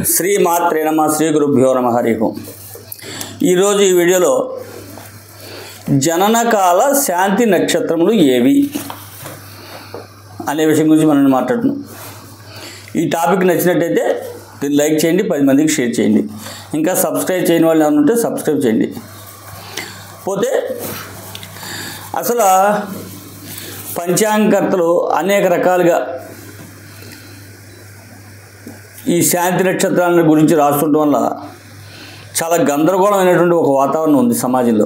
శ్రీమాత్రే నమః శ్రీ గురుభ్యో నమః హరి ఓం. ఈరోజు ఈ వీడియోలో జననకాల శాంతి నక్షత్రములు ఏవి అనే విషయం గురించి మనం మాట్లాడుతున్నాం. ఈ టాపిక్ నచ్చినట్టయితే దీన్ని లైక్ చేయండి, 10 మందికి షేర్ చేయండి. ఇంకా సబ్స్క్రైబ్ చేయని వాళ్ళు ఏమైనా ఉంటే సబ్స్క్రైబ్ చేయండి. పోతే అసలు పంచాంగకర్తలు అనేక రకాలుగా ఈ శాంతి నక్షత్రాల గురించి రాస్తుండడం వల్ల చాలా గందరగోళమైనటువంటి ఒక వాతావరణం ఉంది సమాజంలో.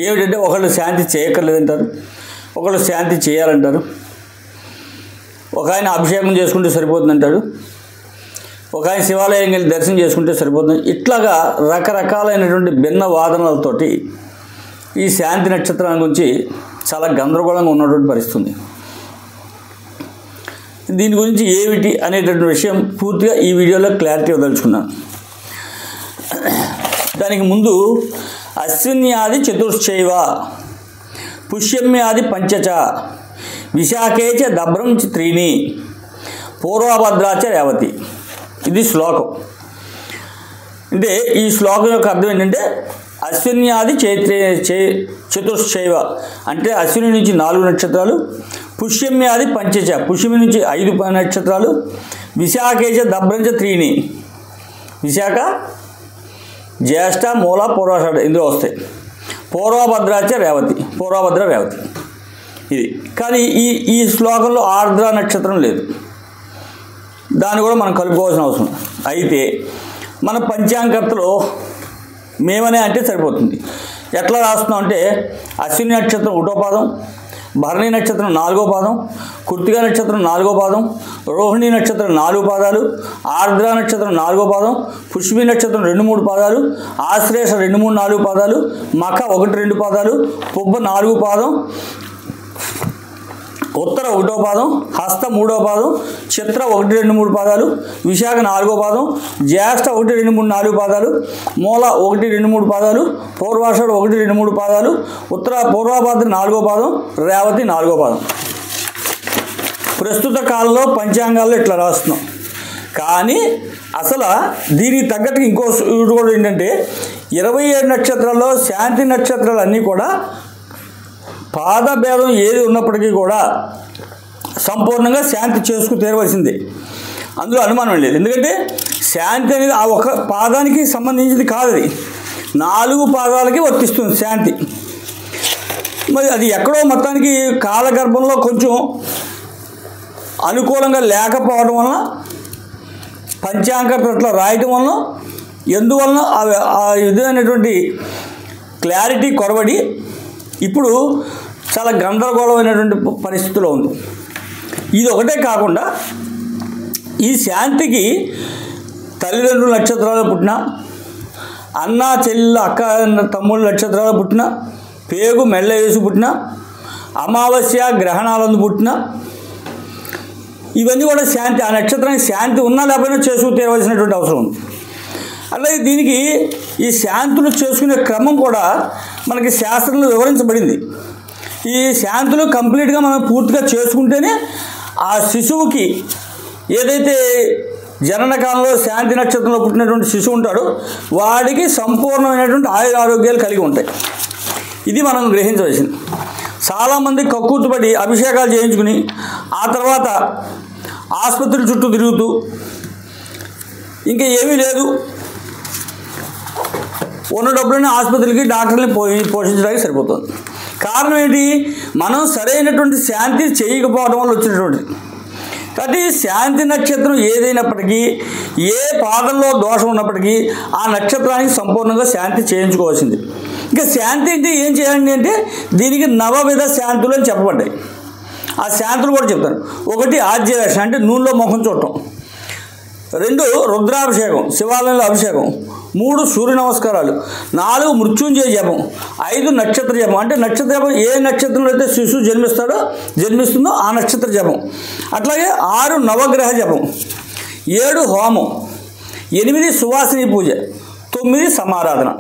ఏమిటంటే ఒకళ్ళు శాంతి చేయక్కర్లేదంటారు, ఒకళ్ళు శాంతి చేయాలంటారు, ఒక ఆయన అభిషేకం చేసుకుంటే సరిపోతుందంటాడు, ఒక ఆయన శివాలయం వెళ్ళి దర్శనం చేసుకుంటే సరిపోతుంది. ఇట్లాగా రకరకాలైనటువంటి భిన్న వాదనలతోటి ఈ శాంతి నక్షత్రాల గురించి చాలా గందరగోళంగా ఉన్నటువంటి పరిస్థితి. దీని గురించి ఏమిటి అనేటటువంటి విషయం పూర్తిగా ఈ వీడియోలో క్లారిటీ వదలుచుకున్నాను. దానికి ముందు అశ్విన్యాది చతుశ్చైవ పుష్యమ్యాది పంచచ విశాఖేచ దభ్రం త్రీణి పూర్వభద్రాచ రేవతి. ఇది శ్లోకం. అంటే ఈ శ్లోకం యొక్క అర్థం ఏంటంటే అశ్విన్యాది చతుశ్చైవ అంటే అశ్విని నుంచి 4 నక్షత్రాలు, పుష్యమ్యాది పంచచ పుష్యమి నుంచి 5 నక్షత్రాలు, విశాఖేచ దభ్రంచ త్రీణి విశాఖ జ్యేష్ఠ మూల పూర్వాషాఢ ఇందులో వస్తాయి. పూర్వభద్రాచ రేవతి పూర్వభద్ర రేవతి ఇది. కానీ ఈ శ్లోకంలో ఆర్ద్ర నక్షత్రం లేదు, దాన్ని కూడా మనం కలుపుకోవాల్సిన అవసరం. అయితే మన పంచాంగకర్తలు మేమనే అంటే సరిపోతుంది. ఎట్లా రాస్తున్నాం అంటే అశ్విని నక్షత్రం 1వ పాదం, భరణి నక్షత్రం 4వ పాదం, కృత్తిక నక్షత్రం 4వ పాదం, రోహిణి నక్షత్రం 4 పాదాలు, ఆర్ద్ర నక్షత్రం 4వ పాదం, పుష్పి నక్షత్రం 2-3 పాదాలు, ఆశ్లేష 2-3-4 పాదాలు, మఖ 1-2 పాదాలు, పుబ్బ 4 పాదం, ఉత్తర 1వ పాదం, హస్త 3వ పాదం, చిత్ర 1-2-3 పాదాలు, విశాఖ 4వ పాదం, జ్యేష్ఠ 1-2-3-4 పాదాలు, మూల 1-2-3 పాదాలు, పూర్వాషాఢ 1-2-3 పాదాలు, ఉత్తర పూర్వభద్ర 4వ పాదం, రేవతి 4వ పాదం. ప్రస్తుత కాలంలో పంచాంగాల్లో ఇట్లా రాస్తున్నాం. కానీ అసలు దీనికి తగ్గట్టుగా ఇంకో కూడా ఏంటంటే 27 నక్షత్రాల్లో శాంతి నక్షత్రాలు అన్నీ కూడా పాదభేదం ఏది ఉన్నప్పటికీ కూడా సంపూర్ణంగా శాంతి చేసుకు తీరవలసిందే, అందులో అనుమానం లేదు. ఎందుకంటే శాంతి అనేది ఆ ఒక పాదానికి సంబంధించింది కాదు, అది 4 పాదాలకి వర్తిస్తుంది శాంతి. మరి అది ఎక్కడో మొత్తానికి కాలగర్భంలో కొంచెం అనుకూలంగా లేకపోవడం వలన పంచాంగకర్తలు రాయటం వలన ఎందువలన ఆ విధమైనటువంటి క్లారిటీ కొరబడి ఇప్పుడు చాలా గందరగోళమైనటువంటి పరిస్థితిలో ఉంది. ఇది ఒకటే కాకుండా ఈ శాంతికి తల్లిదండ్రుల నక్షత్రాలు పుట్టిన, అన్న చెల్లెళ్ళ అక్క తమ్ముళ్ళ నక్షత్రాలు పుట్టిన, పేగు మెళ్ళ వేసి పుట్టిన, అమావాస్య గ్రహణాలందు పుట్టిన, ఇవన్నీ కూడా శాంతి ఆ నక్షత్రానికి శాంతి ఉన్నా లేకపోయినా చేసుకు తీరవలసినటువంటి అవసరం ఉంది. అలాగే దీనికి ఈ శాంతులు చేసుకునే క్రమం కూడా మనకి శాస్త్రంలో వివరించబడింది. ఈ శాంతులు కంప్లీట్గా మనం పూర్తిగా చేసుకుంటేనే ఆ శిశువుకి ఏదైతే జననకాలంలో శాంతి నక్షత్రంలో పుట్టినటువంటి శిశువు ఉంటాడో వాడికి సంపూర్ణమైనటువంటి ఆరోగ్యాలు కలిగి ఉంటాయి. ఇది మనం గ్రహించవలసింది. చాలామంది కక్కుర్తిపడి అభిషేకాలు చేయించుకుని ఆ తర్వాత ఆసుపత్రి చుట్టూ తిరుగుతూ ఇంకా ఏమీ లేదు, ఉన్న డబ్బులని ఆసుపత్రికి డాక్టర్ని పోషించడానికి సరిపోతుంది. కారణం ఏంటి? మనం సరైనటువంటి శాంతి చేయకపోవడం వల్ల వచ్చినటువంటి. కాబట్టి శాంతి నక్షత్రం ఏదైనప్పటికీ ఏ పాదంలో దోషం ఉన్నప్పటికీ ఆ నక్షత్రానికి సంపూర్ణంగా శాంతి చేయించుకోవాల్సింది. ఇంకా శాంతి అంటే ఏం చేయాలి అంటే దీనికి 9 శాంతులు అని చెప్పబడ్డాయి. ఆ శాంతులు కూడా చెప్తాను. 1 ఆజ్యవేషం అంటే నూనెలో ముఖం చూడటం, 2 రుద్రాభిషేకం శివాలయంలో అభిషేకం, 3 సూర్య నమస్కారాలు, 4 మృత్యుంజయ జపం, 5 నక్షత్ర జపం అంటే నక్షత్ర జపం ఏ నక్షత్రంలో అయితే శిశువు జన్మిస్తుందో ఆ నక్షత్ర జపం, అట్లాగే 6 నవగ్రహ జపం, 7 హోమం, 8 సువాసిని పూజ, 9 సమారాధన.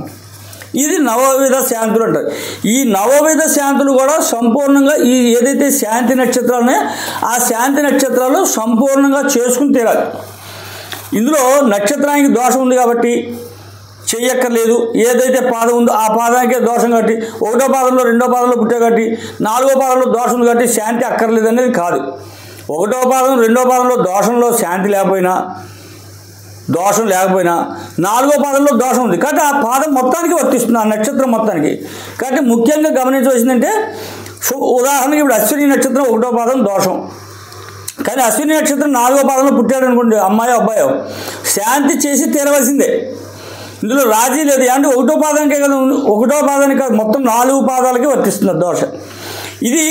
ఇది 9 శాంతులు అంటారు. ఈ 9 శాంతులు కూడా సంపూర్ణంగా ఈ ఏదైతే శాంతి నక్షత్రాలు ఉన్నాయో ఆ శాంతి నక్షత్రాలు సంపూర్ణంగా చేసుకుని తీరాలి. ఇందులో నక్షత్రానికి దోషం ఉంది కాబట్టి చెయ్యక్కర్లేదు. ఏదైతే పాదం ఉందో ఆ పాదానికే దోషం కాబట్టి, ఒకటో పాదంలో రెండో పాదంలో పుట్టే కాబట్టి నాలుగో పాదంలో దోషం ఉంది కాబట్టి శాంతి అక్కర్లేదు అనేది కాదు. ఒకటో పాదం రెండో పాదంలో దోషంలో శాంతి లేకపోయినా, దోషం లేకపోయినా నాలుగో పాదంలో దోషం ఉంది కాబట్టి ఆ పాదం మొత్తానికి వర్తిస్తుంది, ఆ నక్షత్రం మొత్తానికి. కాబట్టి ముఖ్యంగా గమనించవలసిందంటే, ఉదాహరణకి ఇప్పుడు అశ్విని నక్షత్రం ఒకటో పాదం దోషం, కానీ అశ్విని నక్షత్రం నాలుగో పాదంలో పుట్టాడు అనుకోండి, అమ్మాయో అబ్బాయో, శాంతి చేసి తీరవలసిందే. ఇందులో రాజీ లేదు. అంటే ఒకటో పాదానికే కదా, ఒకటో పాదానికి కాదు, మొత్తం 4 పాదాలకి వర్తిస్తుంది దోషం. ఇది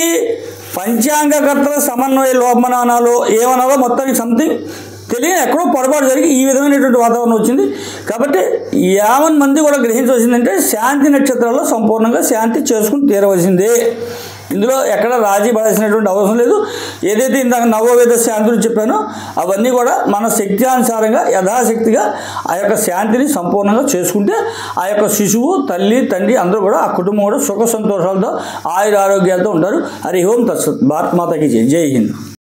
పంచాంగకర్తల సమన్వయ లోపమనాలో ఏమనాలో మొత్తానికి సంథింగ్ తెలియని ఎక్కడో పొరపాటు జరిగి ఈ విధమైనటువంటి వాతావరణం వచ్చింది. కాబట్టి 50 మంది కూడా గ్రహించవలసిందంటే శాంతి నక్షత్రాల్లో సంపూర్ణంగా శాంతి చేసుకుని తీరవలసిందే. ఇందులో ఎక్కడ రాజీ పడాల్సినటువంటి అవసరం లేదు. ఏదైతే ఇందాక నవోవేద శాంతులు చెప్పానో అవన్నీ కూడా మన శక్త్యానుసారంగా యథాశక్తిగా ఆ యొక్క శాంతిని సంపూర్ణంగా చేసుకుంటే ఆ యొక్క శిశువు, తల్లి, తండ్రి అందరూ కూడా ఆ కుటుంబం కూడా సుఖ సంతోషాలతో ఆయుర ఆరోగ్యాలతో ఉంటారు. హరి ఓం తత్సత్. భారత్ మాతకి జై. జై హింద్.